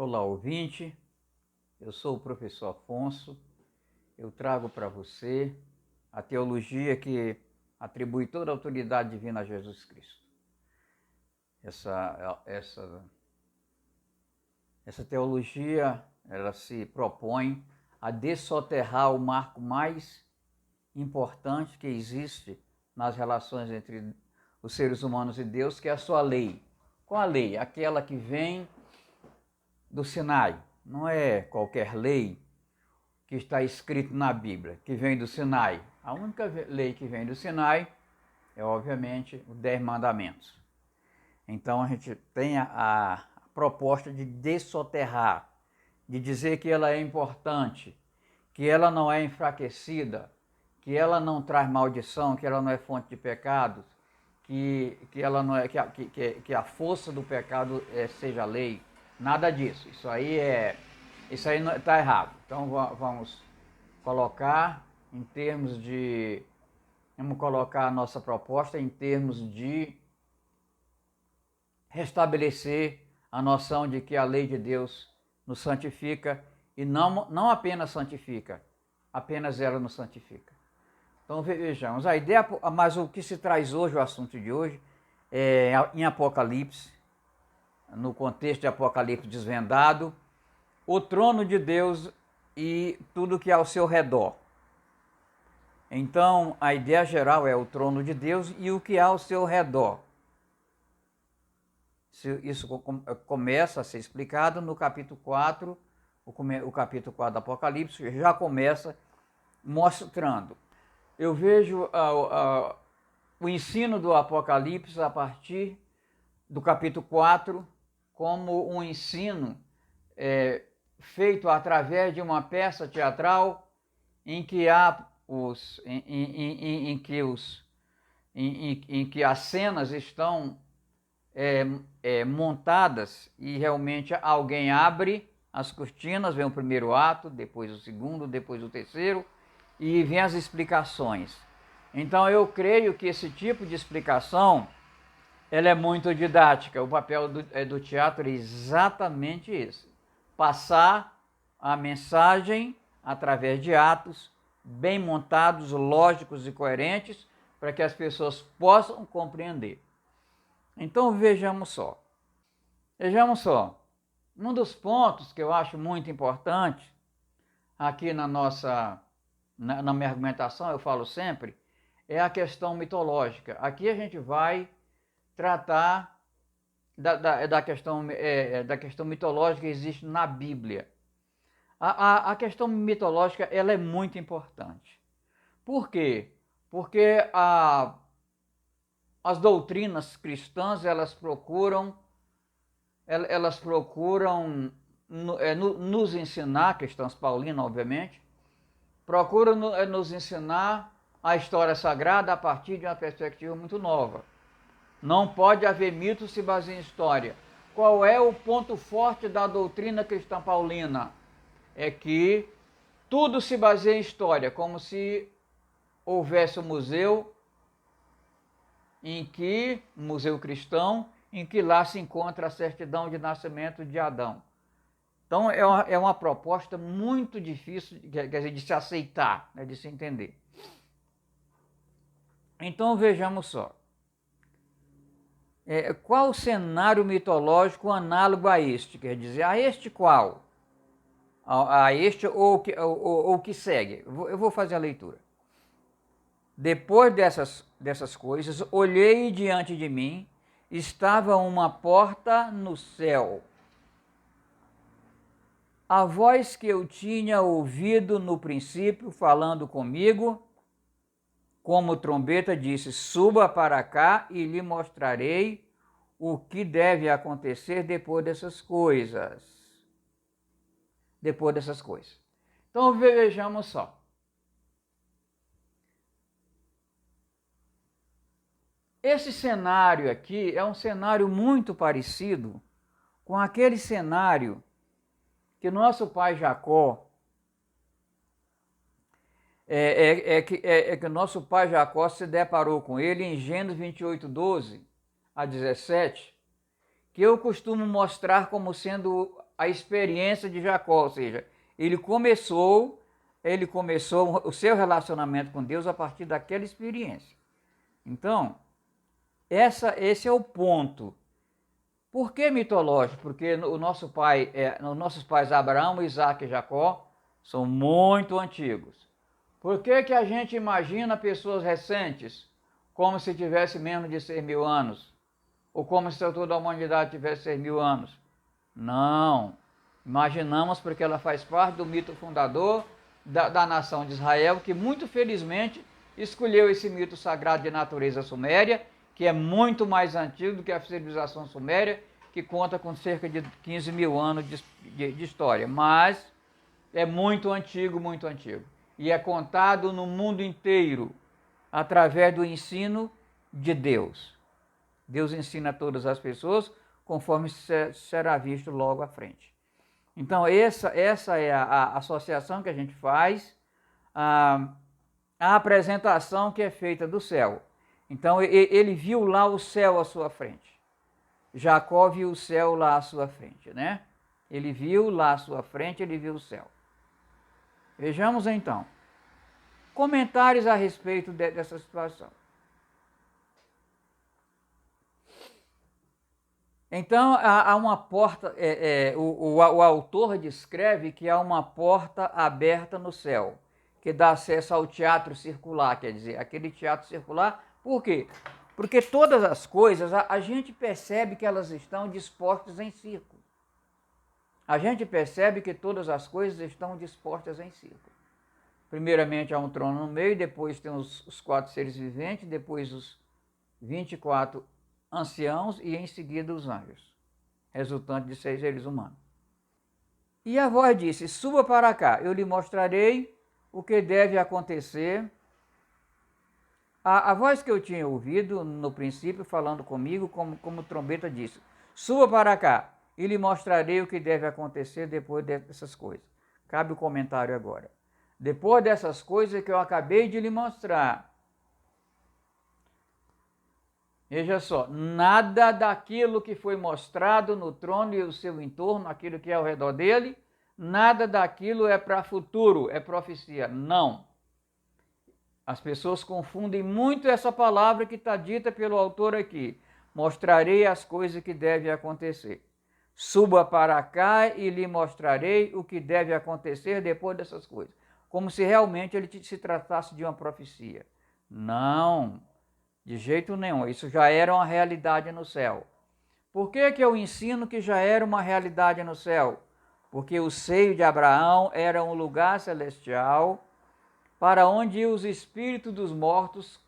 Olá, ouvinte. Eu sou o professor Afonso. Eu trago para você a teologia que atribui toda a autoridade divina a Jesus Cristo. Essa teologia, ela se propõe a dessoterrar o marco mais importante que existe nas relações entre os seres humanos e Deus, que é a sua lei. Qual a lei? Aquela que vem do Sinai. Não é qualquer lei que está escrito na Bíblia, que vem do Sinai. A única lei que vem do Sinai é, obviamente, os 10 mandamentos. Então a gente tem a proposta de dessoterrar, de dizer que ela é importante, que ela não é enfraquecida, que ela não traz maldição, que ela não é fonte de pecados, que ela não é que a força do pecado seja lei. Nada disso. Isso aí está errado. Então vamos colocar em termos de vamos colocar a nossa proposta em termos de restabelecer a noção de que a lei de Deus nos santifica e não apenas santifica, apenas ela nos santifica. Então vejamos, a ideia, mas o que se traz hoje, o assunto de hoje, é em Apocalipse, no contexto de Apocalipse desvendado, o trono de Deus e tudo que há ao seu redor. Então, a ideia geral é o trono de Deus e o que há ao seu redor. Isso começa a ser explicado no capítulo 4, o capítulo 4 do Apocalipse já começa mostrando. Eu vejo o ensino do Apocalipse a partir do capítulo 4 como um ensino feito através de uma peça teatral em que há em que as cenas estão montadas e realmente alguém abre as cortinas, vem o primeiro ato, depois o segundo, depois o terceiro e vem as explicações. Então eu creio que esse tipo de explicação ela é muito didática. O papel do teatro é exatamente esse: passar a mensagem através de atos bem montados, lógicos e coerentes, para que as pessoas possam compreender. Então vejamos só. Um dos pontos que eu acho muito importante aqui na minha argumentação, eu falo sempre, é a questão mitológica. Aqui a gente vai tratar da questão mitológica que existe na Bíblia. A questão mitológica ela é muito importante. Por quê? Porque as doutrinas cristãs elas procuram nos ensinar, cristãs paulinas obviamente, procuram nos ensinar a história sagrada a partir de uma perspectiva muito nova. Não pode haver mito se baseia em história. Qual é o ponto forte da doutrina cristã paulina? É que tudo se baseia em história, como se houvesse um museu museu cristão, em que lá se encontra a certidão de nascimento de Adão. Então é uma proposta muito difícil, quer dizer, de se aceitar, né, de se entender. Então vejamos só. Qual o cenário mitológico análogo a este? Quer dizer, a este qual? A este ou o que segue? Eu vou fazer a leitura. Depois dessas coisas, olhei e diante de mim estava uma porta no céu. A voz que eu tinha ouvido no princípio falando comigo, como trombeta, disse: suba para cá e lhe mostrarei o que deve acontecer depois dessas coisas. Então vejamos só. Esse cenário aqui é um cenário muito parecido com aquele cenário que nosso pai Jacó que nosso pai Jacó se deparou com ele em Gênesis 28:12 a 17, que eu costumo mostrar como sendo a experiência de Jacó, ou seja, ele começou o seu relacionamento com Deus a partir daquela experiência. Então, esse é o ponto. Por que mitológico? Porque os nossos pais Abraão, Isaac e Jacó são muito antigos. Por que a gente imagina pessoas recentes como se tivesse menos de 6.000 anos? Ou como se toda a humanidade tivesse 6.000 anos? Não. Imaginamos porque ela faz parte do mito fundador da nação de Israel, que muito felizmente escolheu esse mito sagrado de natureza suméria, que é muito mais antigo do que a civilização suméria, que conta com cerca de 15.000 anos de história. Mas é muito antigo, muito antigo. E é contado no mundo inteiro através do ensino de Deus. Deus ensina a todas as pessoas, conforme será visto logo à frente. Então, essa é a associação que a gente faz, a apresentação que é feita do céu. Então, ele viu lá o céu à sua frente. Jacó viu o céu lá à sua frente, né? Ele viu lá à sua frente, ele viu o céu. Vejamos então. Comentários a respeito dessa situação. Então, há uma porta, o autor descreve que há uma porta aberta no céu, que dá acesso ao teatro circular, quer dizer, aquele teatro circular, por quê? Porque todas as coisas, a gente percebe que elas estão dispostas em círculo. A gente percebe que todas as coisas estão dispostas em círculo. Primeiramente há um trono no meio, depois tem os 4 seres viventes, depois os 24 anciãos e em seguida os anjos, resultante de 6 seres humanos. E a voz disse: suba para cá, eu lhe mostrarei o que deve acontecer. A voz que eu tinha ouvido no princípio falando comigo, como trombeta, disse: suba para cá, e lhe mostrarei o que deve acontecer depois dessas coisas. Cabe o comentário agora. Depois dessas coisas que eu acabei de lhe mostrar, veja só, nada daquilo que foi mostrado no trono e o seu entorno, aquilo que é ao redor dele, nada daquilo é para futuro, é profecia. Não. As pessoas confundem muito essa palavra que está dita pelo autor aqui. Mostrarei as coisas que devem acontecer. Suba para cá e lhe mostrarei o que deve acontecer depois dessas coisas. Como se realmente ele se tratasse de uma profecia. Não. De jeito nenhum, isso já era uma realidade no céu. Por que eu ensino que já era uma realidade no céu? Porque o seio de Abraão era um lugar celestial para onde os espíritos dos mortos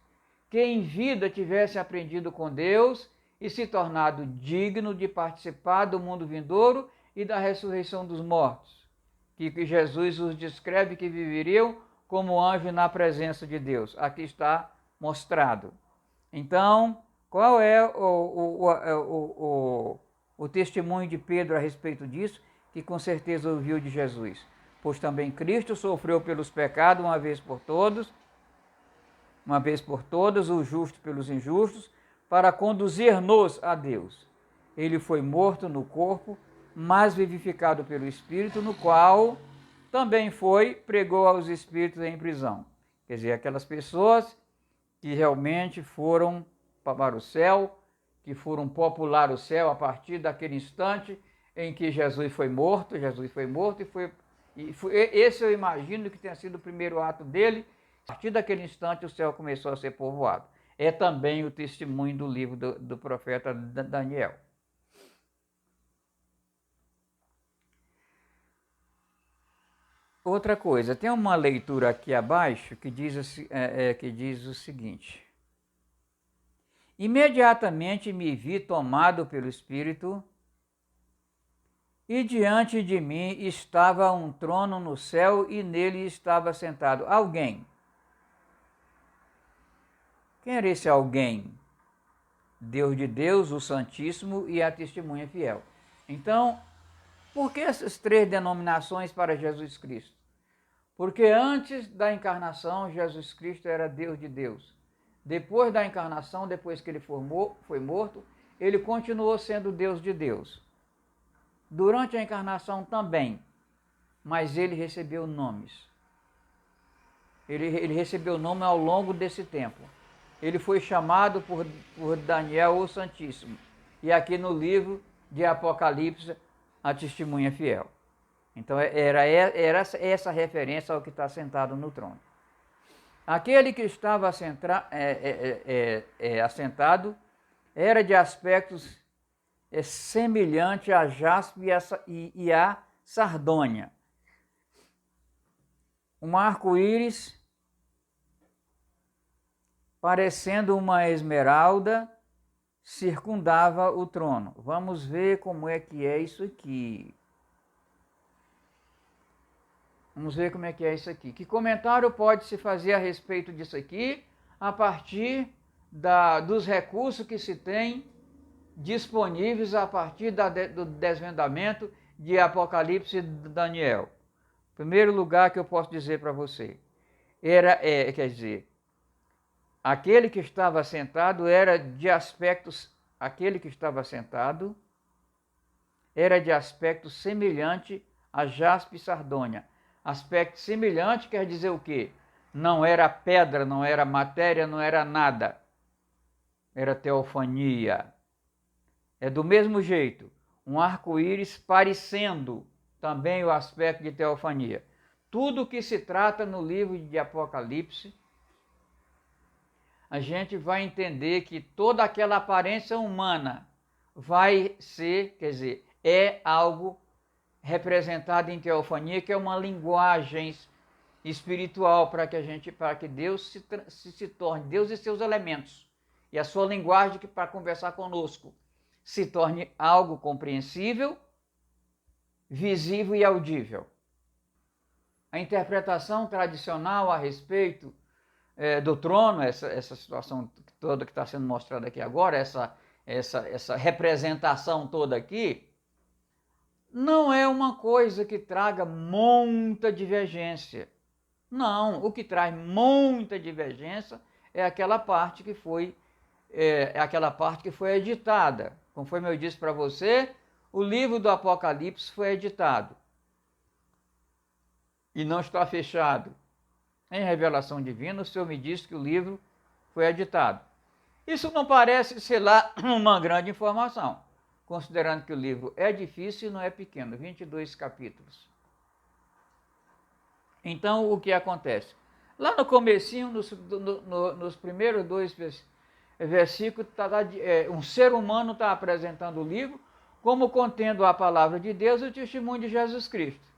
que em vida tivessem aprendido com Deus e se tornado digno de participar do mundo vindouro e da ressurreição dos mortos, que Jesus os descreve que viveriam como anjos na presença de Deus. Aqui está mostrado. Então, qual é o testemunho de Pedro a respeito disso? Que com certeza ouviu de Jesus. Pois também Cristo sofreu pelos pecados uma vez por todas, o justo pelos injustos, para conduzir-nos a Deus. Ele foi morto no corpo, mas vivificado pelo Espírito, no qual também pregou aos espíritos em prisão. Quer dizer, aquelas pessoas que realmente foram para o céu, que foram popular o céu a partir daquele instante em que Jesus foi morto esse eu imagino que tenha sido o primeiro ato dele. A partir daquele instante o céu começou a ser povoado. É também o testemunho do livro do profeta Daniel. Outra coisa, tem uma leitura aqui abaixo que diz o seguinte: imediatamente me vi tomado pelo Espírito, e diante de mim estava um trono no céu, e nele estava sentado alguém. Quem era esse alguém? Deus de Deus, o Santíssimo e a testemunha fiel. Então, por que essas 3 denominações para Jesus Cristo? Porque antes da encarnação, Jesus Cristo era Deus de Deus. Depois da encarnação, depois que ele foi morto, ele continuou sendo Deus de Deus. durante a encarnação também, mas ele recebeu nomes. Ele recebeu nome ao longo desse tempo. Ele foi chamado por Daniel o Santíssimo. E aqui no livro de Apocalipse, a testemunha fiel. Então era essa referência ao que está sentado no trono. Aquele que estava assentado era de aspectos semelhante a jaspe e a sardônia. Um arco-íris parecendo uma esmeralda circundava o trono. Vamos ver como é que é isso aqui. Vamos ver como é que é isso aqui. Que comentário pode-se fazer a respeito disso aqui a partir dos recursos que se tem disponíveis a partir do desvendamento de Apocalipse e de Daniel? Primeiro lugar que eu posso dizer para você, quer dizer, aquele que estava sentado era de aspectos semelhante a jaspe e sardônia. Aspecto semelhante quer dizer o quê? Não era pedra, não era matéria, não era nada. Era teofania. É do mesmo jeito, um arco-íris parecendo também o aspecto de teofania. Tudo que se trata no livro de Apocalipse, a gente vai entender que toda aquela aparência humana vai ser, quer dizer, é algo representado em teofania, que é uma linguagem espiritual para que Deus se torne, Deus e seus elementos, e a sua linguagem para conversar conosco se torne algo compreensível, visível e audível. A interpretação tradicional a respeito do trono, essa situação toda que está sendo mostrada aqui agora, essa representação toda aqui, não é uma coisa que traga muita divergência. Não, o que traz muita divergência é aquela parte que foi editada. Conforme eu disse para você, o livro do Apocalipse foi editado e não está fechado. Em revelação divina, o Senhor me disse que o livro foi editado. Isso não parece ser lá uma grande informação, considerando que o livro é difícil e não é pequeno, 22 capítulos. Então, o que acontece? Lá no comecinho, nos primeiros 2 versículos, um ser humano está apresentando o livro como contendo a palavra de Deus e o testemunho de Jesus Cristo.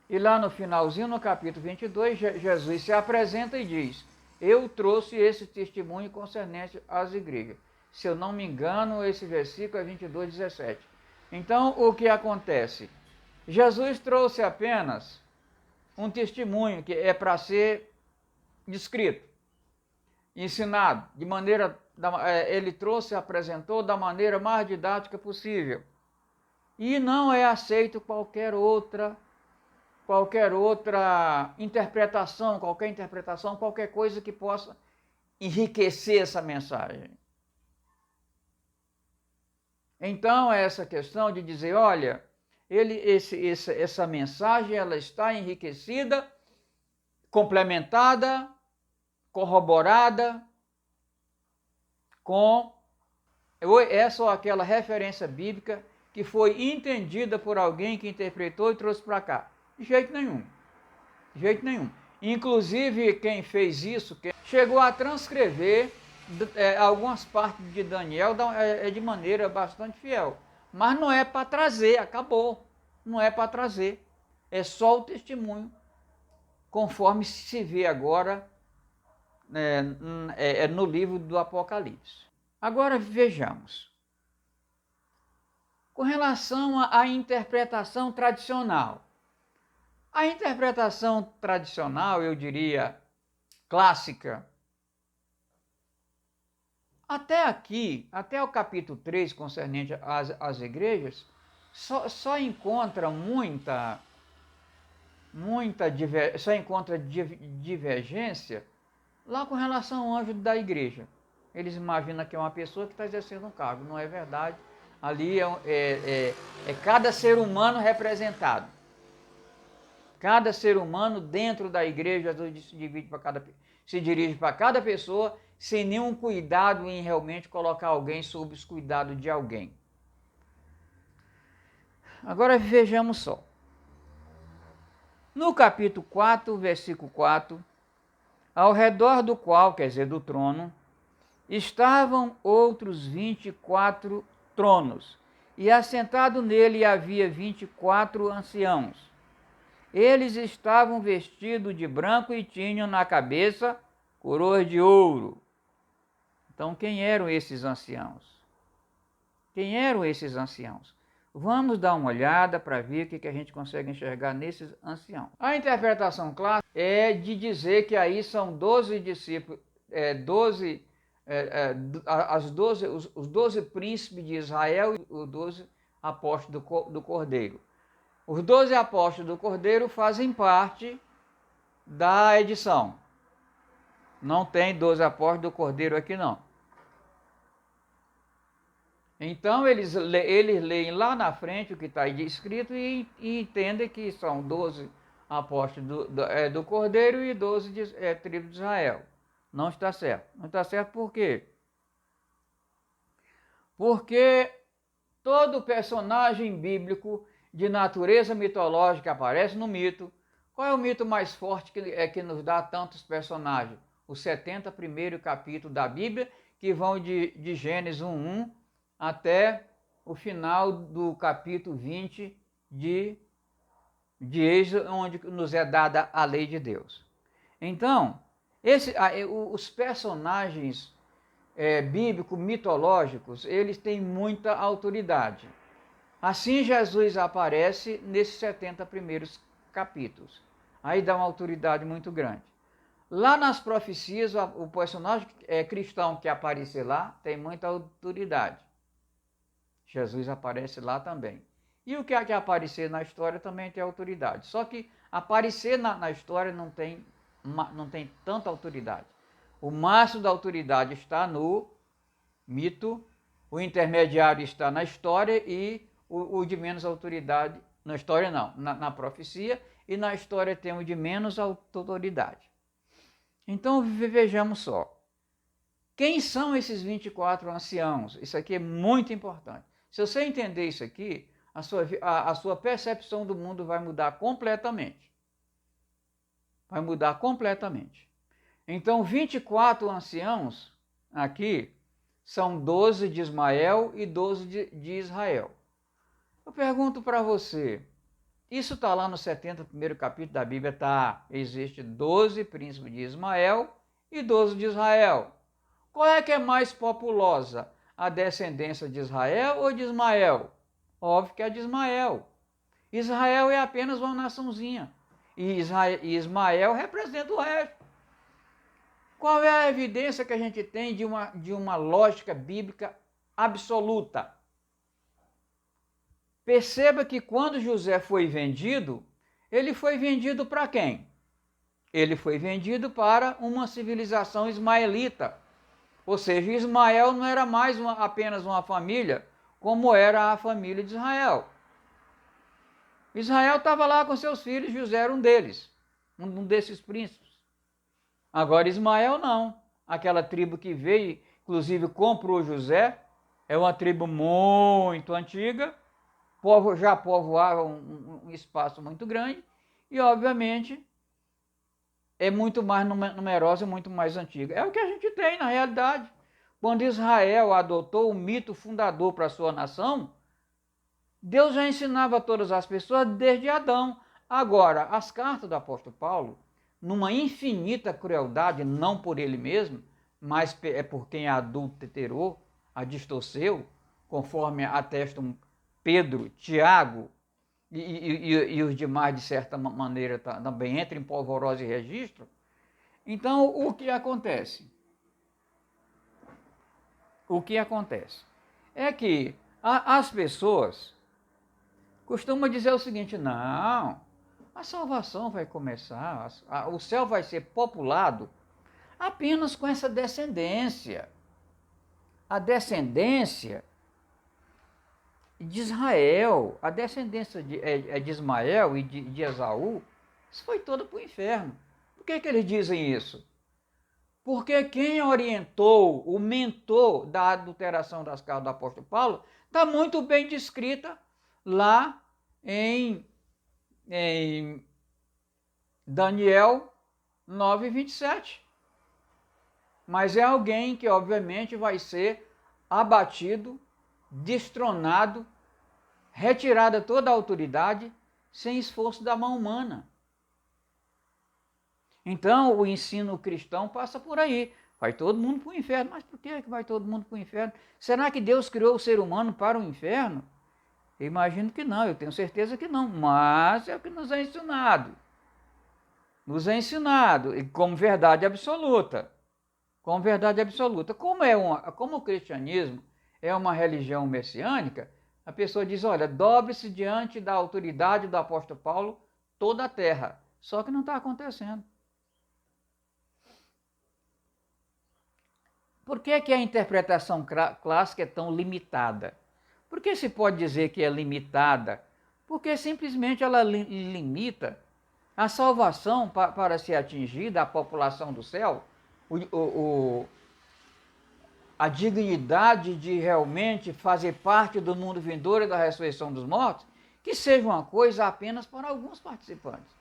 E lá no finalzinho, no capítulo 22, Jesus se apresenta e diz: eu trouxe esse testemunho concernente às igrejas. Se eu não me engano, esse versículo é 22, 17. Então, o que acontece? Jesus trouxe apenas um testemunho que é para ser descrito, ensinado, ele apresentou da maneira mais didática possível. E não é aceito qualquer outra interpretação, qualquer coisa que possa enriquecer essa mensagem. Então, essa questão de dizer, olha, essa mensagem ela está enriquecida, complementada, corroborada com essa ou aquela referência bíblica que foi entendida por alguém que interpretou e trouxe para cá. De jeito nenhum. De jeito nenhum. Inclusive, quem fez isso, chegou a transcrever algumas partes de Daniel de maneira bastante fiel. Mas não é para trazer, acabou. Não é para trazer. É só o testemunho, conforme se vê agora no livro do Apocalipse. Agora vejamos. Com relação à interpretação tradicional. A interpretação tradicional, eu diria, clássica, até aqui, até o capítulo 3, concernente às igrejas, só encontra divergência lá com relação ao anjo da igreja. Eles imaginam que é uma pessoa que está exercendo um cargo, não é verdade. Ali é cada ser humano representado. Cada ser humano dentro da igreja se dirige para cada pessoa, sem nenhum cuidado em realmente colocar alguém sob os cuidados de alguém. Agora vejamos só. No capítulo 4, versículo 4, ao redor do qual, quer dizer, do trono, estavam outros 24 tronos, e assentado nele havia 24 anciãos. Eles estavam vestidos de branco e tinham na cabeça coroas de ouro. Então, quem eram esses anciãos? Quem eram esses anciãos? Vamos dar uma olhada para ver o que a gente consegue enxergar nesses anciãos. A interpretação clássica é de dizer que aí são 12 discípulos, os 12 príncipes de Israel e os 12 apóstolos do Cordeiro. Os 12 apóstolos do Cordeiro fazem parte da edição. Não tem 12 apóstolos do Cordeiro aqui não. Então eles leem lá na frente o que está escrito e entendem que são 12 apóstolos do Cordeiro e 12 tribos de Israel. Não está certo. Não está certo por quê? Porque todo personagem bíblico de natureza mitológica aparece no mito. Qual é o mito mais forte que nos dá tantos personagens? Os 70 primeiros capítulos da Bíblia, que vão de Gênesis 1:1 até o final do capítulo 20 de Êxodo, onde nos é dada a lei de Deus. Então, os personagens bíblicos, mitológicos, eles têm muita autoridade. Assim Jesus aparece nesses 70 primeiros capítulos. Aí dá uma autoridade muito grande. Lá nas profecias, o personagem cristão que aparecer lá tem muita autoridade. Jesus aparece lá também. E o que aparecer na história também tem autoridade. Só que aparecer na história não tem tanta autoridade. O máximo da autoridade está no mito, o intermediário está na história e o de menos autoridade, na história não, na profecia, e na história tem o de menos autoridade. Então vejamos só. Quem são esses 24 anciãos? Isso aqui é muito importante. Se você entender isso aqui, a sua percepção do mundo vai mudar completamente. Vai mudar completamente. Então, 24 anciãos aqui são 12 de Ismael e 12 de Israel. Eu pergunto para você, isso está lá no 70 primeiro capítulo da Bíblia, tá? Existe 12 príncipes de Ismael e 12 de Israel. Qual é que é mais populosa? A descendência de Israel ou de Ismael? Óbvio que é de Ismael. Israel é apenas uma naçãozinha. E Ismael representa o resto. Qual é a evidência que a gente tem de uma lógica bíblica absoluta? Perceba que quando José foi vendido, ele foi vendido para quem? Ele foi vendido para uma civilização ismaelita. Ou seja, Ismael não era mais apenas uma família, como era a família de Israel. Israel estava lá com seus filhos, José era um deles, um desses príncipes. Agora Ismael não. Aquela tribo que veio, inclusive comprou José, é uma tribo muito antiga, já povoava um espaço muito grande e, obviamente, é muito mais numerosa e muito mais antiga. É o que a gente tem na realidade. Quando Israel adotou o mito fundador para a sua nação, Deus já ensinava a todas as pessoas desde Adão. Agora, as cartas do apóstolo Paulo, numa infinita crueldade, não por ele mesmo, mas é por quem a adulterou, a distorceu, conforme atestam Pedro, Tiago e os demais, de certa maneira, também entram em polvorosa e registro. Então, o que acontece? O que acontece é que as pessoas costumam dizer o seguinte: não, a salvação vai começar, o céu vai ser populado apenas com essa descendência. A descendência de Israel, a descendência de Ismael e de Esaú, isso foi toda para o inferno. Por que eles dizem isso? Porque quem orientou, o mentor da adulteração das cartas do apóstolo Paulo, está muito bem descrita lá em Daniel 9:27. Mas é alguém que obviamente vai ser abatido, destronado, retirada toda a autoridade, sem esforço da mão humana. Então, o ensino cristão passa por aí. Vai todo mundo para o inferno. Mas por que vai todo mundo para o inferno? Será que Deus criou o ser humano para o inferno? Eu imagino que não, eu tenho certeza que não. Mas é o que nos é ensinado. Nos é ensinado, e como verdade absoluta. Como verdade absoluta. Como o cristianismo é uma religião messiânica, a pessoa diz, olha, dobre-se diante da autoridade do apóstolo Paulo toda a terra. Só que não está acontecendo. Por que a interpretação clássica é tão limitada? Por que se pode dizer que é limitada? Porque simplesmente ela limita a salvação para ser atingida, a população do céu, a dignidade de realmente fazer parte do mundo vindouro e da ressurreição dos mortos, que seja uma coisa apenas para alguns participantes.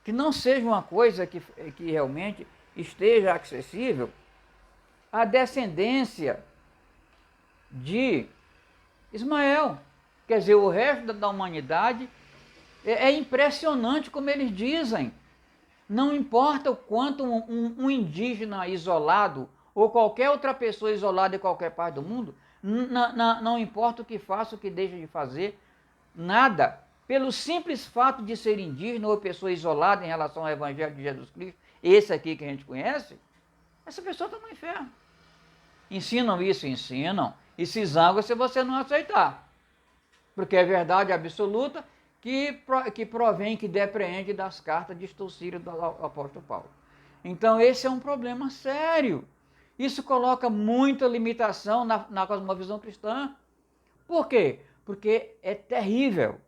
Que não seja uma coisa que realmente esteja acessível à descendência de Ismael. Quer dizer, o resto da humanidade é impressionante como eles dizem. Não importa o quanto um indígena isolado ou qualquer outra pessoa isolada em qualquer parte do mundo, não importa o que faça, o que deixa de fazer, nada. Pelo simples fato de ser indígena ou pessoa isolada em relação ao Evangelho de Jesus Cristo, esse aqui que a gente conhece, essa pessoa está no inferno. Ensinam isso? Ensinam. E se zangam se você não aceitar. Porque é verdade absoluta que provém, que depreende das cartas distorcidas do apóstolo Paulo. Então esse é um problema sério. Isso coloca muita limitação na cosmovisão cristã. Por quê? Porque é terrível.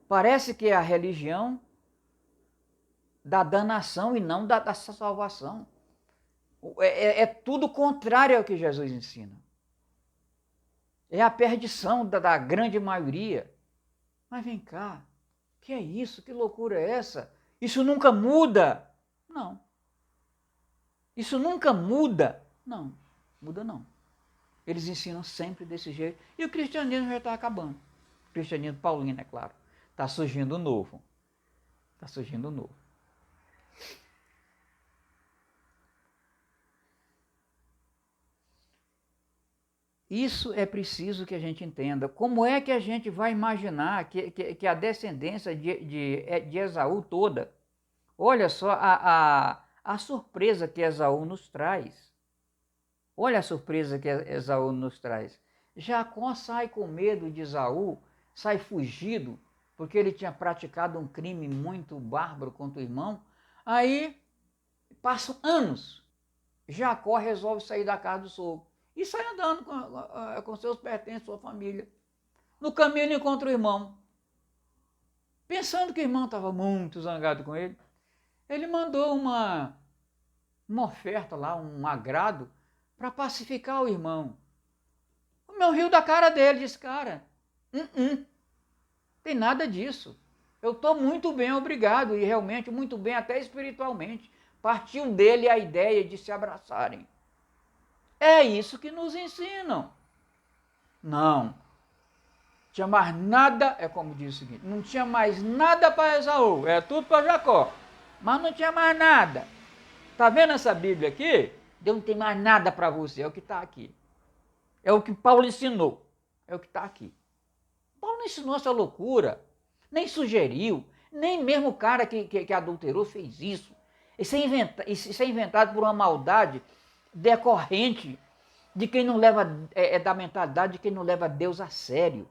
Parece que é a religião da danação e não da salvação. É tudo contrário ao que Jesus ensina. É a perdição da grande maioria. Mas vem cá, que é isso? Que loucura é essa? Isso nunca muda? Não. Isso nunca muda? Não, muda não. Eles ensinam sempre desse jeito. E o cristianismo já está acabando. O cristianismo paulino, é claro. Está surgindo novo. Está surgindo novo. Isso é preciso que a gente entenda. Como é que a gente vai imaginar que a descendência de Esaú toda, olha só a surpresa que Esaú nos traz. Olha a surpresa que Esaú nos traz. Jacó sai com medo de Esaú, sai fugido, porque ele tinha praticado um crime muito bárbaro contra o irmão. Aí passam anos. Jacó resolve sair da casa do sogro e sai andando com seus pertences, sua família. No caminho ele encontra o irmão. Pensando que o irmão estava muito zangado com ele, ele mandou uma oferta lá, um agrado, para pacificar o irmão. O meu riu da cara dele, disse, cara, tem nada disso. Eu estou muito bem, obrigado, e realmente muito bem, até espiritualmente. Partiu dele a ideia de se abraçarem. É isso que nos ensinam. Não. Tinha mais nada, é como diz o seguinte, não tinha mais nada para Esaú, é tudo para Jacó. Mas não tinha mais nada. Está vendo essa Bíblia aqui? Deus não tem mais nada para você, é o que está aqui. É o que Paulo ensinou, é o que está aqui. Paulo não ensinou essa loucura, nem sugeriu, nem mesmo o cara que adulterou fez isso. Isso é inventado por uma maldade decorrente de quem não leva, da mentalidade de quem não leva Deus a sério.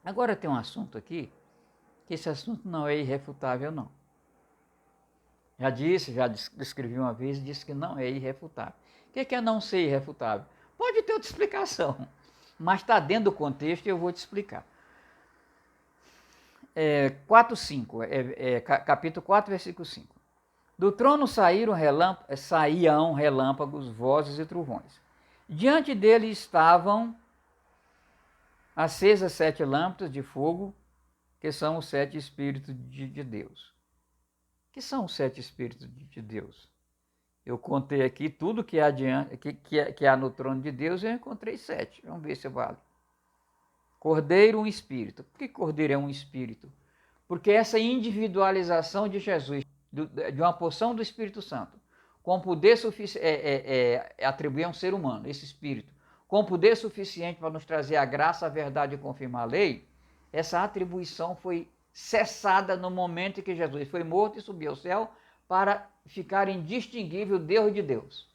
Agora tem um assunto aqui, que esse assunto não é irrefutável não. Já descrevi uma vez e disse que não é irrefutável. O que é não ser irrefutável? Pode ter outra explicação, mas está dentro do contexto e eu vou te explicar. 4:5, capítulo 4, versículo 5. Do trono saíam relâmpagos, vozes e trovões. Diante dele estavam acesas 7 lâmpadas de fogo, que são os 7 Espíritos de Deus. Que são os 7 Espíritos de Deus? Eu contei aqui tudo que há no trono de Deus e eu encontrei 7. Vamos ver se vale. Cordeiro, um espírito. Por que Cordeiro é um espírito? Porque essa individualização de Jesus, de uma porção do Espírito Santo, com poder suficiente, atribuir a um ser humano, esse espírito, com poder suficiente para nos trazer a graça, a verdade e confirmar a lei, essa atribuição foi cessada no momento em que Jesus foi morto e subiu ao céu para ficar indistinguível Deus de Deus.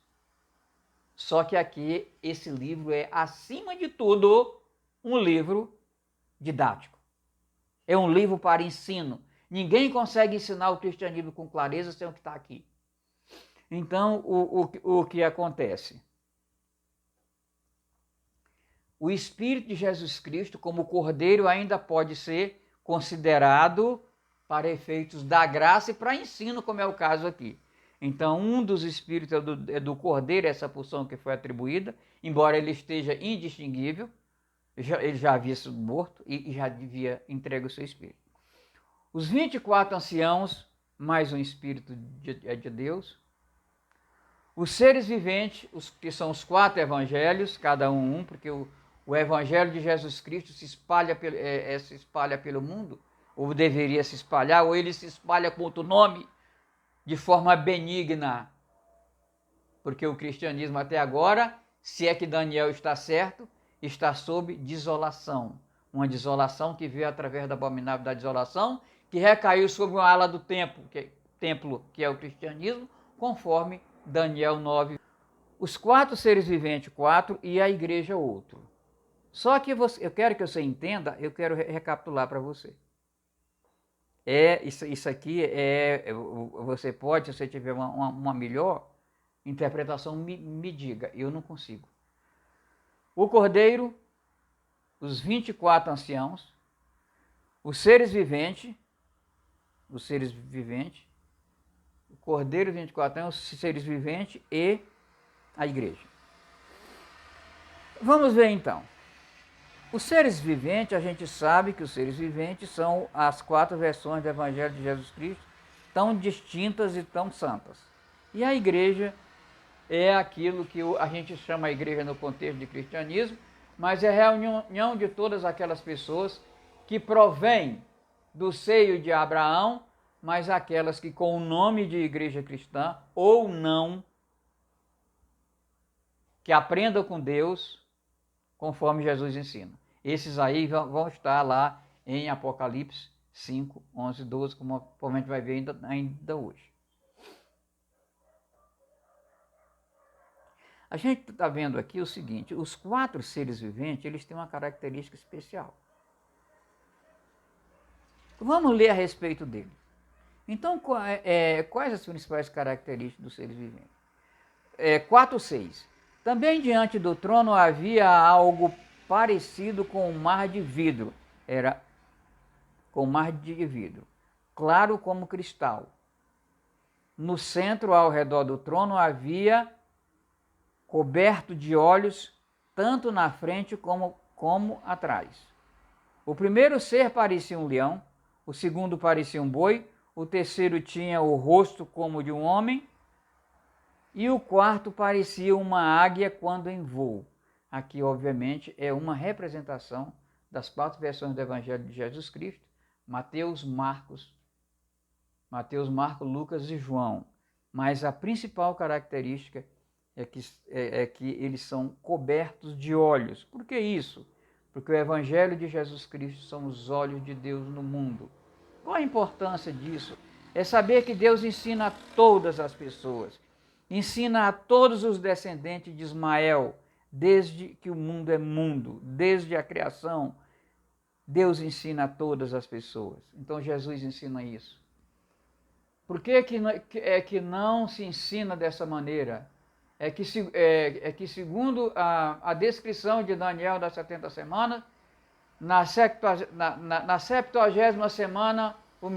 Só que aqui esse livro é, acima de tudo, um livro didático. É um livro para ensino. Ninguém consegue ensinar o cristianismo com clareza sem o que está aqui. Então, o que acontece? O Espírito de Jesus Cristo, como Cordeiro, ainda pode ser considerado para efeitos da graça e para ensino, como é o caso aqui. Então, um dos Espíritos é do Cordeiro, essa porção que foi atribuída, embora ele esteja indistinguível, ele já havia sido morto e já devia entregar o seu Espírito. Os 24 anciãos, mais um Espírito de Deus. Os seres viventes, que são os 4 evangelhos, cada um, porque o evangelho de Jesus Cristo se espalha pelo mundo, ou deveria se espalhar, ou ele se espalha com outro nome, de forma benigna. Porque o cristianismo até agora, se é que Daniel está certo, está sob desolação. Uma desolação que veio através da abominável da desolação, que recaiu sobre uma ala do templo, que é o cristianismo, conforme Daniel 9. Os 4 seres viventes, 4, e a igreja, outro. Só que eu quero que você entenda, eu quero recapitular para você. Isso aqui você pode, se você tiver uma melhor interpretação, me diga, eu não consigo. O Cordeiro, os 24 anciãos, os seres viventes, o Cordeiro, 24 anos, os seres viventes e a igreja. Vamos ver então. Os seres viventes, a gente sabe que os seres viventes são as 4 versões do Evangelho de Jesus Cristo, tão distintas e tão santas. E a igreja é aquilo que a gente chama a igreja no contexto de cristianismo, mas é a reunião de todas aquelas pessoas que provêm do seio de Abraão, mas aquelas que com o nome de igreja cristã ou não, que aprendam com Deus, conforme Jesus ensina. Esses aí vão estar lá em Apocalipse 5, 11, 12, como a gente vai ver ainda hoje. A gente está vendo aqui o seguinte, os 4 seres viventes, eles têm uma característica especial. Vamos ler a respeito deles. Então, quais as principais características dos seres viventes? 4:6. Também diante do trono havia algo parecido com um mar de vidro. Era com um mar de vidro, claro como cristal. No centro, ao redor do trono, havia coberto de olhos, tanto na frente como atrás. O primeiro ser parecia um leão, o segundo parecia um boi, o terceiro tinha o rosto como de um homem, e o quarto parecia uma águia quando em voo. Aqui, obviamente, é uma representação das 4 versões do Evangelho de Jesus Cristo, Mateus, Marcos, Lucas e João. Mas a principal característica é que eles são cobertos de olhos. Por que isso? Porque o Evangelho de Jesus Cristo são os olhos de Deus no mundo. Qual a importância disso? É saber que Deus ensina a todas as pessoas. Ensina a todos os descendentes de Ismael, desde que o mundo é mundo, desde a criação. Deus ensina a todas as pessoas. Então Jesus ensina isso. Por que não se ensina dessa maneira? é que segundo a descrição de Daniel das 70 semanas, na 70ª semana o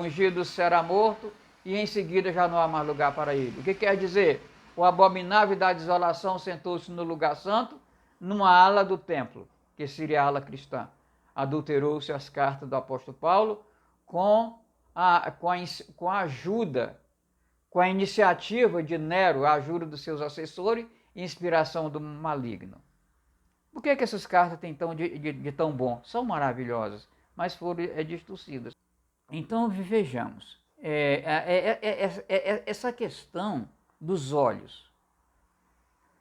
ungido será morto e em seguida já não há mais lugar para ele. O que quer dizer? O abominável da desolação sentou-se no lugar santo, numa ala do templo, que seria a ala cristã. Adulterou-se as cartas do apóstolo Paulo com a ajuda, com a iniciativa de Nero, a ajuda dos seus assessores e inspiração do maligno. Por que essas cartas têm de tão bom? São maravilhosas, mas foram distorcidas. Então vejamos, essa questão dos olhos.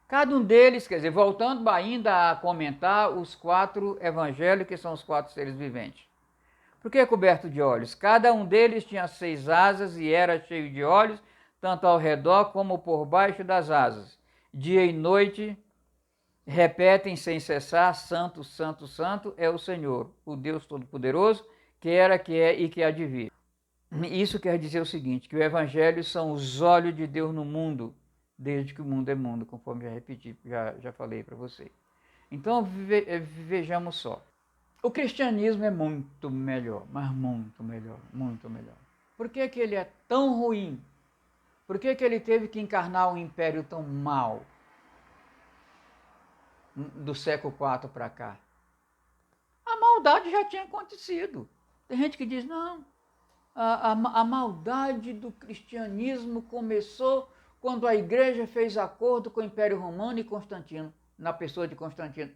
Cada um deles, quer dizer, voltando ainda a comentar os 4 evangelhos, que são os 4 seres viventes. Por que é coberto de olhos? Cada um deles tinha 6 asas e era cheio de olhos, tanto ao redor como por baixo das asas. Dia e noite repetem sem cessar: Santo, Santo, Santo é o Senhor, o Deus Todo-Poderoso, que era, que é e que há de vir. Isso quer dizer o seguinte, que o Evangelho são os olhos de Deus no mundo, desde que o mundo é mundo, conforme já falei para você. Então vejamos só. O cristianismo é muito melhor, mas muito melhor, muito melhor. Por que ele é tão ruim? Por que ele teve que encarnar um império tão mau do século IV para cá? A maldade já tinha acontecido. Tem gente que diz, não, a maldade do cristianismo começou quando a igreja fez acordo com o Império Romano e Constantino, na pessoa de Constantino.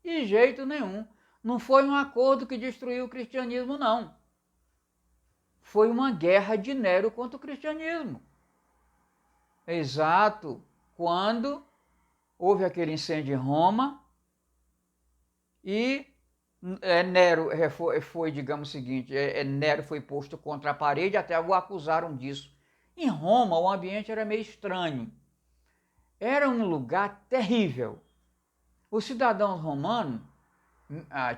De jeito nenhum. Não foi um acordo que destruiu o cristianismo, não. Foi uma guerra de Nero contra o cristianismo. Exato. Quando houve aquele incêndio em Roma e Nero foi, digamos o seguinte, Nero foi posto contra a parede, até o acusaram disso. Em Roma, o ambiente era meio estranho. Era um lugar terrível. Os cidadãos romanos,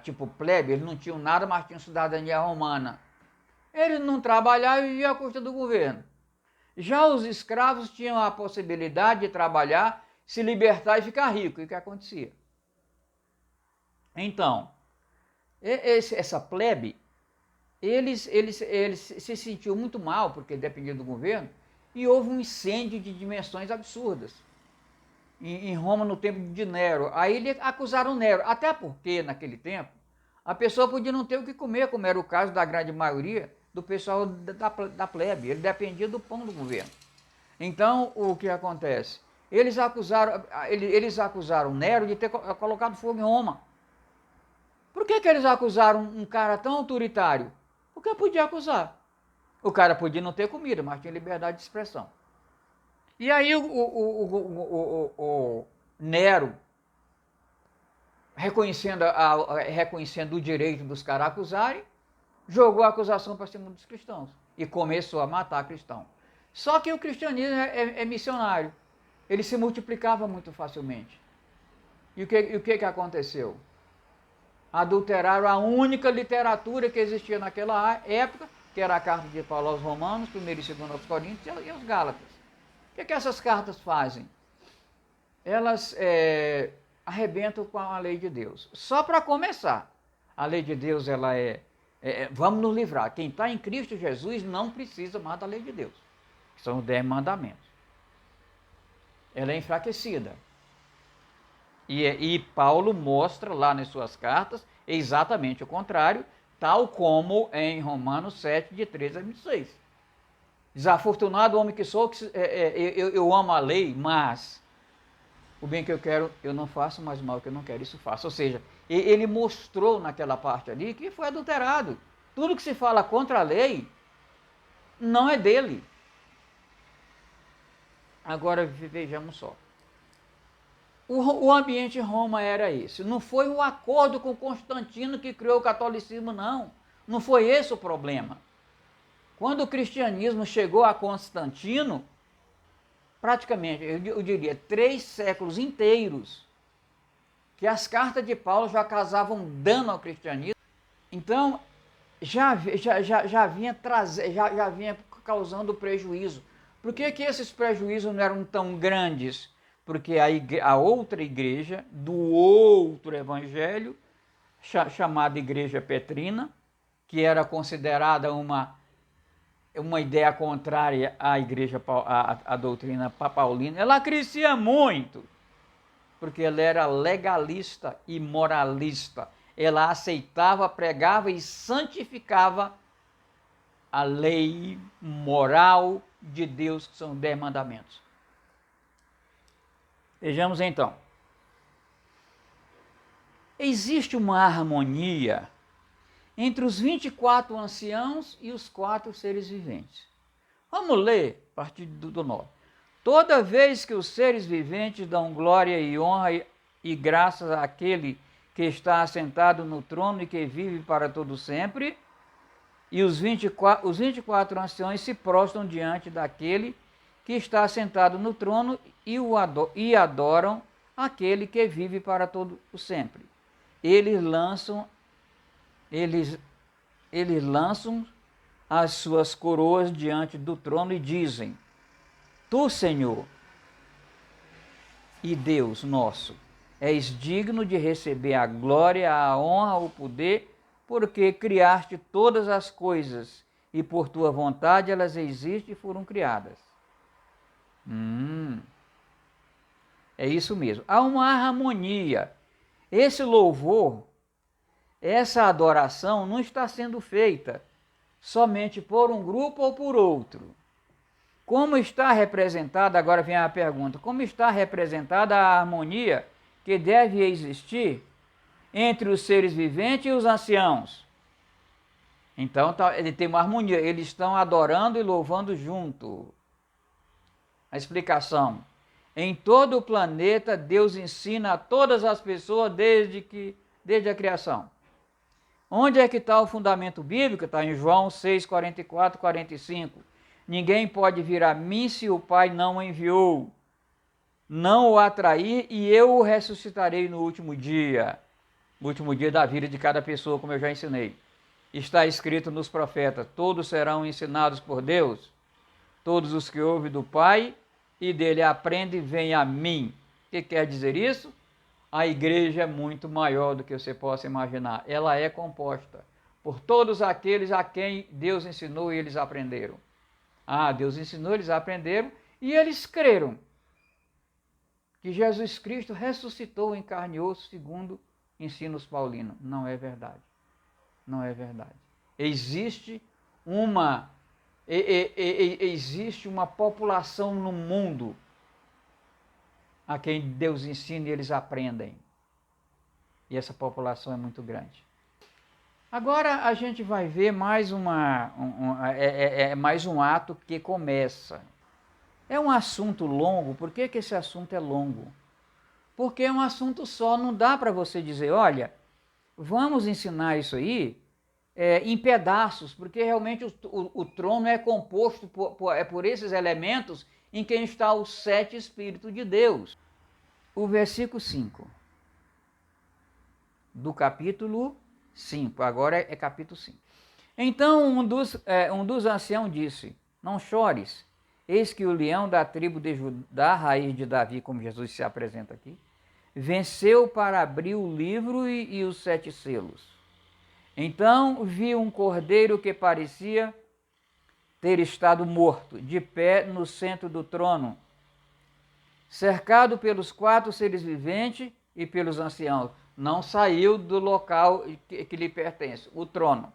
tipo plebe, eles não tinham nada, mas tinham cidadania romana. Eles não trabalhavam e viviam à custa do governo. Já os escravos tinham a possibilidade de trabalhar, se libertar e ficar rico. E o que acontecia? Então, essa plebe, eles se sentiam muito mal, porque dependia do governo, e houve um incêndio de dimensões absurdas em Roma no tempo de Nero. Aí eles acusaram Nero, até porque naquele tempo a pessoa podia não ter o que comer, como era o caso da grande maioria do pessoal da plebe. Ele dependia do pão do governo. Então, o que acontece? Eles acusaram Nero de ter colocado fogo em Roma. Por que eles acusaram um cara tão autoritário? Porque podia acusar. O cara podia não ter comida, mas tinha liberdade de expressão. E aí o Nero, reconhecendo o direito dos caras acusarem, jogou a acusação para cima dos cristãos e começou a matar cristãos. Só que o cristianismo é missionário. Ele se multiplicava muito facilmente. E o que aconteceu? Adulteraram a única literatura que existia naquela época, que era a carta de Paulo aos Romanos, 1ª e 2ª aos Coríntios e aos Gálatas. O que essas cartas fazem? Elas arrebentam com a lei de Deus. Só para começar, a lei de Deus, ela vamos nos livrar. Quem está em Cristo Jesus não precisa mais da lei de Deus, que são os 10 mandamentos. Ela é enfraquecida. E Paulo mostra lá nas suas cartas exatamente o contrário, tal como em Romanos 7, de 13 a 26. Desafortunado o homem que sou, eu amo a lei, mas o bem que eu quero eu não faço, mas o mal que eu não quero isso faço. Ou seja, ele mostrou naquela parte ali que foi adulterado. Tudo que se fala contra a lei não é dele. Agora vejamos só. O ambiente em Roma era esse. Não foi o acordo com Constantino que criou o catolicismo, não. Não foi esse o problema. Quando o cristianismo chegou a Constantino, praticamente, eu diria, 3 séculos inteiros, que as cartas de Paulo já causavam dano ao cristianismo. Então, já vinha causando prejuízo Por que que esses prejuízos não eram tão grandes? Porque a outra igreja, do outro evangelho, chamada Igreja Petrina, que era considerada uma ideia contrária à igreja, à doutrina paulina, ela crescia muito, porque ela era legalista e moralista. Ela aceitava, pregava e santificava a lei moral de Deus, que são os 10 mandamentos. Vejamos então. Existe uma harmonia entre os 24 anciãos e os 4 seres viventes. Vamos ler a partir do 9. Toda vez que os seres viventes dão glória e honra e graças àquele que está assentado no trono e que vive para todo sempre, e os 24 anciões se prostram diante daquele que está assentado no trono e adoram aquele que vive para todo o sempre. Eles lançam as suas coroas diante do trono e dizem: Tu, Senhor e Deus nosso, és digno de receber a glória, a honra, o poder, porque criaste todas as coisas e por tua vontade elas existem e foram criadas. É isso mesmo. Há uma harmonia. Esse louvor, essa adoração não está sendo feita somente por um grupo ou por outro. Como está representada, agora vem a pergunta, como está representada a harmonia que deve existir entre os seres viventes e os anciãos? Então ele tem uma harmonia, eles estão adorando e louvando junto. A explicação: em todo o planeta Deus ensina a todas as pessoas desde a criação. Onde é que está o fundamento bíblico? Está em João 6, 44, 45. Ninguém pode vir a mim se o Pai não o enviou. Não o atrair e eu o ressuscitarei no último dia. O último dia da vida de cada pessoa, como eu já ensinei. Está escrito nos profetas: todos serão ensinados por Deus. Todos os que ouvem do Pai e dele aprendem, vêm a mim. O que quer dizer isso? A igreja é muito maior do que você possa imaginar. Ela é composta por todos aqueles a quem Deus ensinou e eles aprenderam. Deus ensinou, eles aprenderam e eles creram que Jesus Cristo ressuscitou em carne e osso segundo ensinos paulinos. Não é verdade. Não é verdade. Existe uma população no mundo a quem Deus ensina e eles aprendem. E essa população é muito grande. Agora a gente vai ver mais mais um ato que começa. É um assunto longo. Por que esse assunto é longo? Porque é um assunto só, não dá para você dizer, olha, vamos ensinar isso aí em pedaços, porque realmente o trono é composto por esses elementos em quem está os 7 Espíritos de Deus. O versículo 5 do capítulo 5, agora é capítulo 5. Então um dos anciãos disse: não chores, eis que o leão da tribo de Judá, raiz de Davi, como Jesus se apresenta aqui, venceu para abrir o livro e os 7 selos. Então vi um cordeiro que parecia ter estado morto, de pé no centro do trono, cercado pelos 4 seres viventes e pelos anciãos. Não saiu do local que lhe pertence, o trono.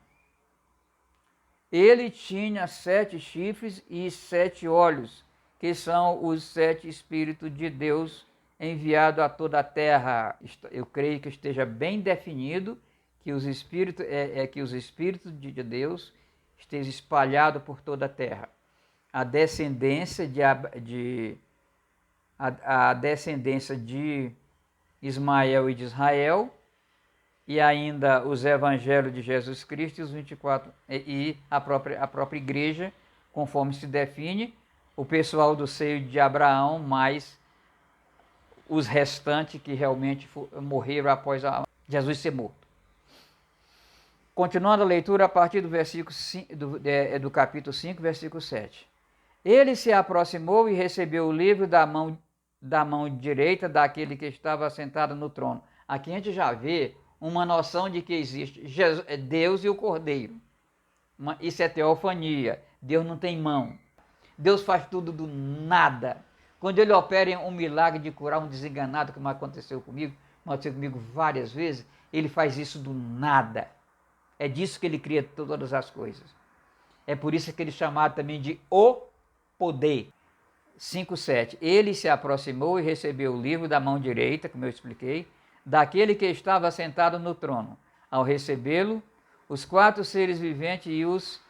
Ele tinha 7 chifres e 7 olhos, que são os 7 Espíritos de Deus enviados a toda a terra. Eu creio que esteja bem definido que os Espíritos de Deus estejam espalhados por toda a terra. A descendência de Ismael e de Israel, e ainda os evangelhos de Jesus Cristo e os 24 e a própria igreja, conforme se define, o pessoal do seio de Abraão, mais os restantes que realmente morreram após Jesus ser morto. Continuando a leitura a partir do versículo 5, do capítulo 5, versículo 7. Ele se aproximou e recebeu o livro da mão direita daquele que estava sentado no trono. Aqui a gente já vê uma noção de que existe Deus e o Cordeiro. Isso é teofania. Deus não tem mão. Deus faz tudo do nada. Quando ele opera um milagre de curar um desenganado, como aconteceu comigo várias vezes, ele faz isso do nada. É disso que ele cria todas as coisas. É por isso que ele é chamado também de o poder. 5:7. Ele se aproximou e recebeu o livro da mão direita, como eu expliquei, daquele que estava sentado no trono. Ao recebê-lo, os 4 seres viventes e os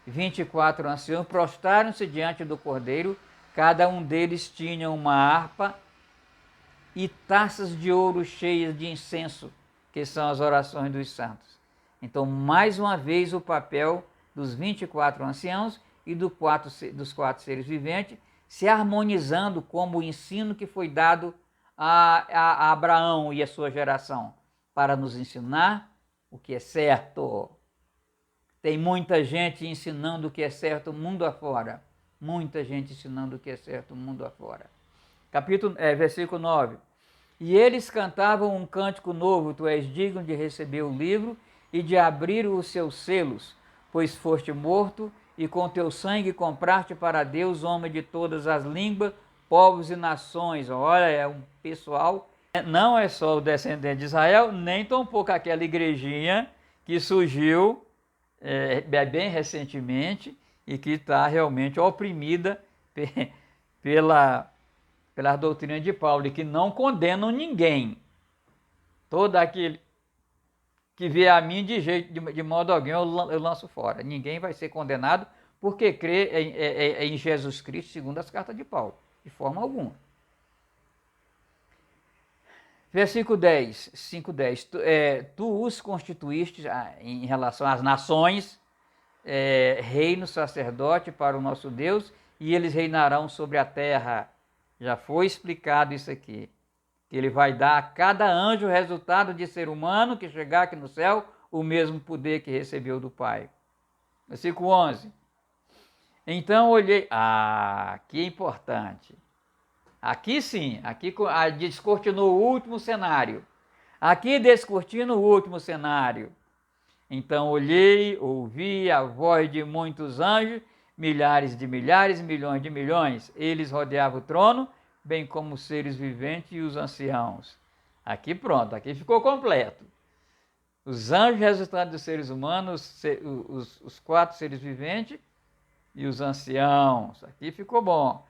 24 anciãos prostraram-se diante do Cordeiro. Cada um deles tinha uma harpa e taças de ouro cheias de incenso, que são as orações dos santos. Então, mais uma vez, o papel dos 24 anciãos e dos 4 seres viventes se harmonizando como o ensino que foi dado a Abraão e a sua geração, para nos ensinar o que é certo. Tem muita gente ensinando o que é certo mundo afora. Muita gente ensinando o que é certo mundo afora. Versículo 9. E eles cantavam um cântico novo: tu és digno de receber o livro e de abrir os seus selos, pois foste morto e com teu sangue compraste para Deus homem de todas as línguas, povos e nações. Olha, é um pessoal, não é só o descendente de Israel, nem tampouco aquela igrejinha que surgiu bem recentemente e que está realmente oprimida pela doutrina de Paulo, e que não condenam ninguém. Todo aquele que vê a mim de modo algum eu lanço fora. Ninguém vai ser condenado porque crê em Jesus Cristo, segundo as cartas de Paulo, de forma alguma. Versículo 10, 5:10. Tu os constituíste em relação às nações, reino sacerdote para o nosso Deus, e eles reinarão sobre a terra. Já foi explicado isso aqui, que ele vai dar a cada anjo o resultado de ser humano que chegar aqui no céu, o mesmo poder que recebeu do Pai. Versículo 11. Então olhei, que importante. Aqui sim, aqui descortinou o último cenário. Aqui descortina o último cenário. Então olhei, ouvi a voz de muitos anjos, milhares de milhares, milhões de milhões. Eles rodeavam o trono, bem como os seres viventes e os anciãos. Aqui pronto, aqui ficou completo. Os anjos resultantes dos seres humanos, os 4 seres viventes e os anciãos. Aqui ficou bom.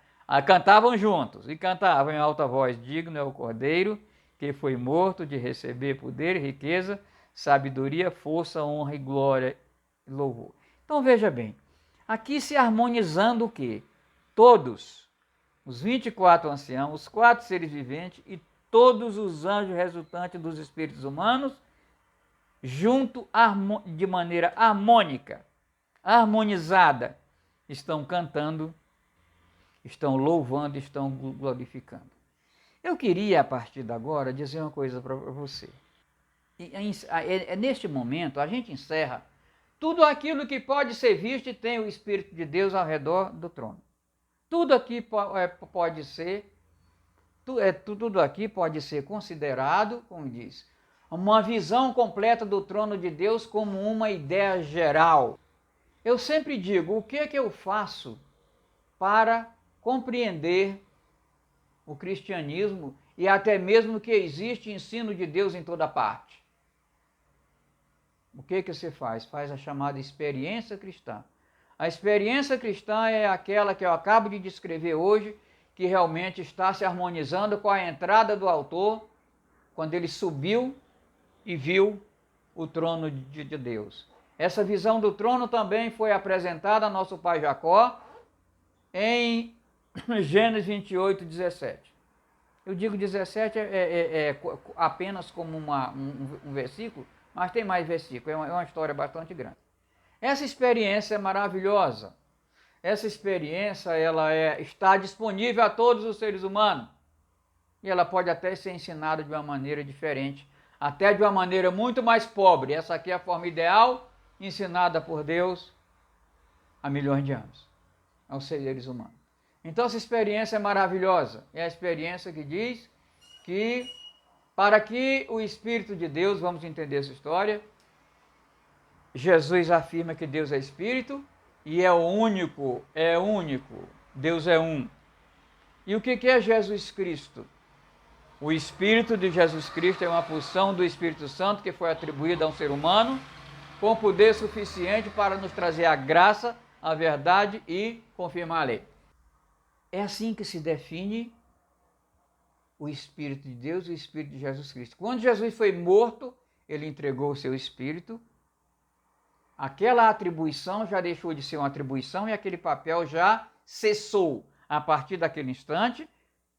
Cantavam juntos e cantavam em alta voz: digno é o Cordeiro que foi morto de receber poder, riqueza, sabedoria, força, honra e glória e louvor. Então veja bem, aqui se harmonizando o quê? Todos, os 24 anciãos, os 4 seres viventes e todos os anjos resultantes dos espíritos humanos, junto de maneira harmônica, harmonizada, estão cantando, estão louvando, estão glorificando. Eu queria, a partir de agora, dizer uma coisa para você. Neste momento, a gente encerra tudo aquilo que pode ser visto e tem o Espírito de Deus ao redor do trono. Tudo aqui pode ser, tudo aqui pode ser considerado, como diz, uma visão completa do trono de Deus como uma ideia geral. Eu sempre digo, o que é que eu faço para compreender o cristianismo e até mesmo que existe ensino de Deus em toda parte? O que você faz? Faz a chamada experiência cristã. A experiência cristã é aquela que eu acabo de descrever hoje, que realmente está se harmonizando com a entrada do autor, quando ele subiu e viu o trono de Deus. Essa visão do trono também foi apresentada a nosso pai Jacó em Gênesis 28, 17. Eu digo 17 apenas como um versículo, mas tem mais versículo, é uma história bastante grande. Essa experiência é maravilhosa. Essa experiência está disponível a todos os seres humanos. E ela pode até ser ensinada de uma maneira diferente, até de uma maneira muito mais pobre. Essa aqui é a forma ideal, ensinada por Deus há milhões de anos. aos seres humanos. Então essa experiência é maravilhosa. É a experiência que diz que para que o Espírito de Deus, vamos entender essa história, Jesus afirma que Deus é Espírito e é único, Deus é um. E o que é Jesus Cristo? O Espírito de Jesus Cristo é uma porção do Espírito Santo que foi atribuída a um ser humano com poder suficiente para nos trazer a graça, a verdade e confirmar a lei. É assim que se define o Espírito de Deus e o Espírito de Jesus Cristo. Quando Jesus foi morto, ele entregou o seu Espírito. Aquela atribuição já deixou de ser uma atribuição e aquele papel já cessou. A partir daquele instante,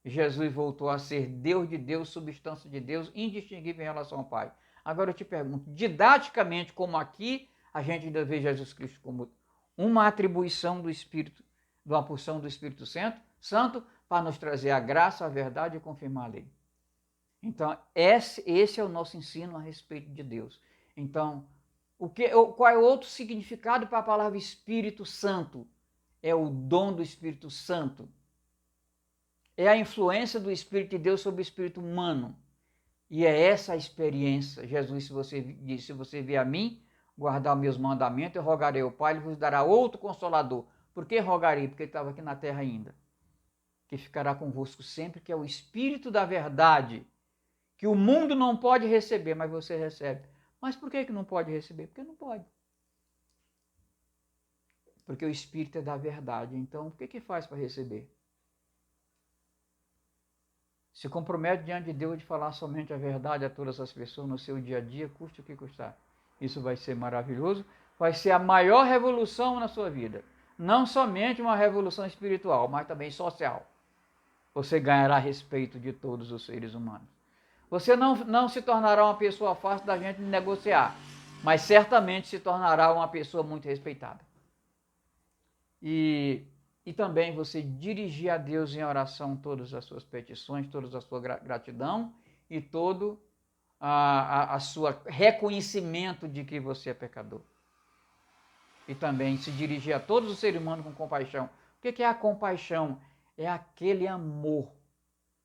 Jesus voltou a ser Deus de Deus, substância de Deus, indistinguível em relação ao Pai. Agora eu te pergunto, didaticamente, como aqui, a gente ainda vê Jesus Cristo como uma atribuição do Espírito, de uma porção do Espírito Santo, para nos trazer a graça, a verdade e confirmar a lei. Então, esse é o nosso ensino a respeito de Deus. Então, qual é o outro significado para a palavra Espírito Santo? É o dom do Espírito Santo. É a influência do Espírito de Deus sobre o espírito humano. E é essa a experiência. Jesus, se você vier a mim, guardar os meus mandamentos, eu rogarei ao Pai, ele vos dará outro Consolador. Por que rogarei? Porque ele estava aqui na terra ainda. Que ficará convosco sempre, que é o Espírito da verdade, que o mundo não pode receber, mas você recebe. Mas por que não pode receber? Porque não pode. Porque o Espírito é da verdade. Então, o que faz para receber? Se compromete diante de Deus de falar somente a verdade a todas as pessoas no seu dia a dia, custe o que custar. Isso vai ser maravilhoso, vai ser a maior revolução na sua vida. Não somente uma revolução espiritual, mas também social. Você ganhará respeito de todos os seres humanos. Você não se tornará uma pessoa fácil da gente negociar, mas certamente se tornará uma pessoa muito respeitada. E também você dirigir a Deus em oração todas as suas petições, toda a sua gratidão e todo a sua reconhecimento de que você é pecador. E também se dirigir a todos os seres humanos com compaixão. O que é a compaixão? É aquele amor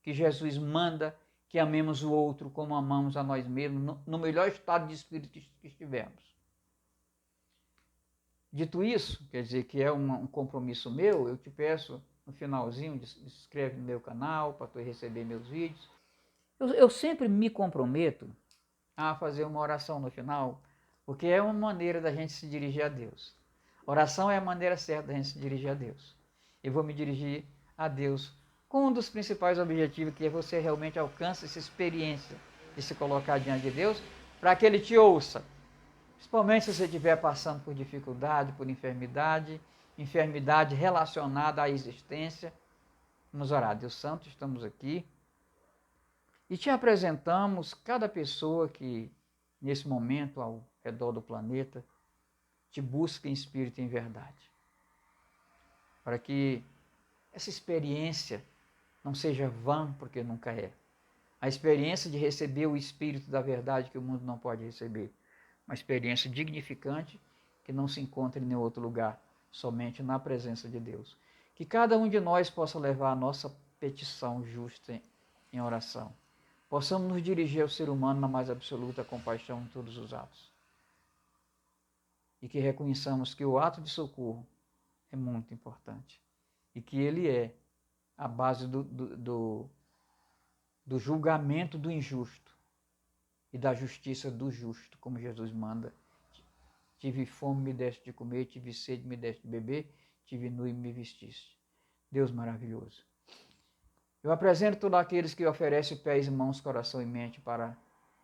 que Jesus manda que amemos o outro como amamos a nós mesmos, no melhor estado de espírito que estivermos. Dito isso, quer dizer que é um compromisso meu, eu te peço no finalzinho, inscreve no meu canal para tu receber meus vídeos. Eu sempre me comprometo a fazer uma oração no final, porque é uma maneira da gente se dirigir a Deus. Oração é a maneira certa da gente se dirigir a Deus. Eu vou me dirigir a Deus com um dos principais objetivos, que é você realmente alcance essa experiência de se colocar diante de Deus, para que Ele te ouça. Principalmente se você estiver passando por dificuldade, por enfermidade relacionada à existência. Vamos orar. Deus Santo, estamos aqui e te apresentamos cada pessoa que, nesse momento, ao redor do planeta, te busca em espírito e em verdade. Para que essa experiência não seja vã, porque nunca é. A experiência de receber o Espírito da verdade que o mundo não pode receber. Uma experiência dignificante que não se encontra em nenhum outro lugar, somente na presença de Deus. Que cada um de nós possa levar a nossa petição justa em oração. Possamos nos dirigir ao ser humano na mais absoluta compaixão em todos os atos. E que reconheçamos que o ato de socorro é muito importante. E que ele é a base do julgamento do injusto e da justiça do justo, como Jesus manda. Tive fome, me deste de comer, tive sede, me deste de beber, tive nu e me vestiste. Deus maravilhoso. Eu apresento todos aqueles que oferecem pés e mãos, coração e mente para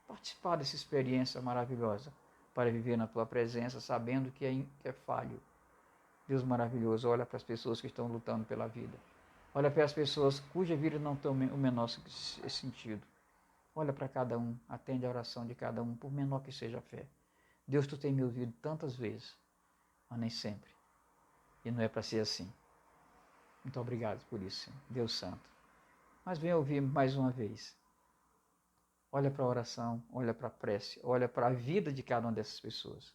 participar dessa experiência maravilhosa, para viver na tua presença, sabendo que é falho. Deus maravilhoso, olha para as pessoas que estão lutando pela vida. Olha para as pessoas cuja vida não tem o menor sentido. Olha para cada um, atende a oração de cada um, por menor que seja a fé. Deus, tu tem me ouvido tantas vezes, mas nem sempre. E não é para ser assim. Muito obrigado por isso, Senhor. Deus Santo. Mas venha ouvir mais uma vez. Olha para a oração, olha para a prece, olha para a vida de cada uma dessas pessoas.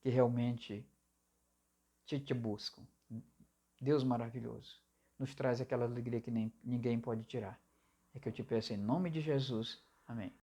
Que realmente te buscam. Deus maravilhoso, nos traz aquela alegria que ninguém pode tirar. É que eu te peço em nome de Jesus. Amém.